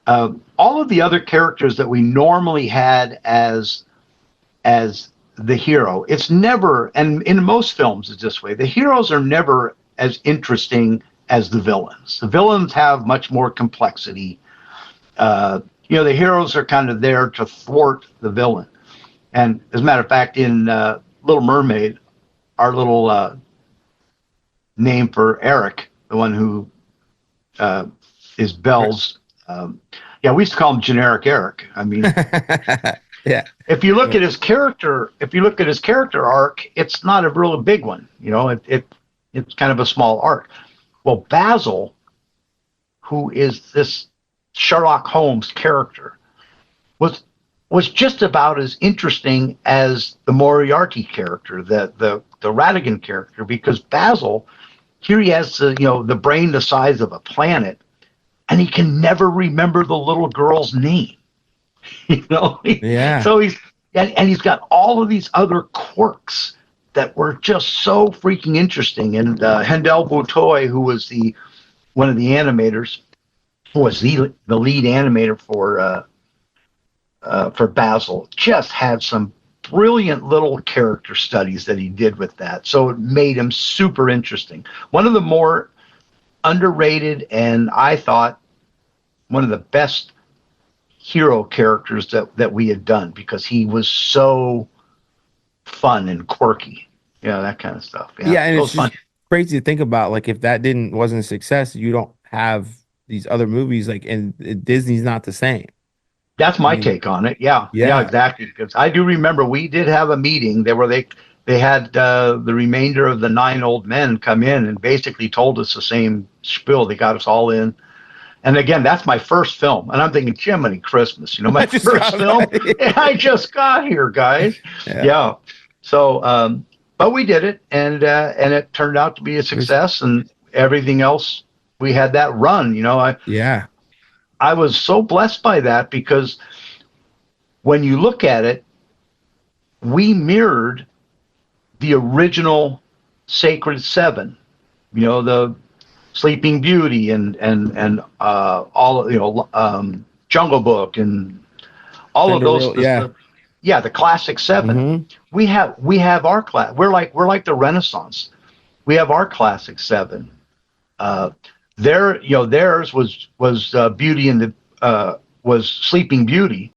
all of the other characters that we normally had as the hero, it's never, and in most films it's this way, the heroes are never as interesting as the villains. The villains have much more complexity. The heroes are kind of there to thwart the villain. And as a matter of fact, in Little Mermaid, our little name for Eric, the one who is Belle's, we used to call him generic Eric. I mean, Yeah. if you look at his character, arc, it's not a really big one. It's kind of a small arc. Well, Basil, who is this Sherlock Holmes character, was just about as interesting as the Moriarty character, the Ratigan character, because Basil, here he has the brain the size of a planet, and he can never remember the little girl's name. Yeah. So he's got all of these other quirks that were just so freaking interesting. And Hendel Butoy, who was one of the animators, who was the lead animator for Basil, just had some brilliant little character studies that he did with that. So it made him super interesting. One of the more underrated, and I thought one of the best hero characters that we had done, because he was so fun and quirky, that kind of stuff. Yeah, and it's just crazy to think about. Like, if that wasn't a success, you don't have these other movies. Like, and Disney's not the same. That's my take on it. Yeah, exactly. Because I do remember we did have a meeting there where they had the remainder of the 9 old men come in and basically told us the same spiel. They got us all in. And again, that's my first film. And I'm thinking, Jiminy Christmas, my first film. I just got here, guys. Yeah. So, but we did it, and it turned out to be a success, and everything else, we had that run, I was so blessed by that, because when you look at it, we mirrored the original Sacred Seven, the Sleeping Beauty and all Jungle Book and all of those. The classic 7. Mm-hmm. We have our class. We're like the Renaissance. We have our classic 7. Theirs was Beauty and was Sleeping Beauty,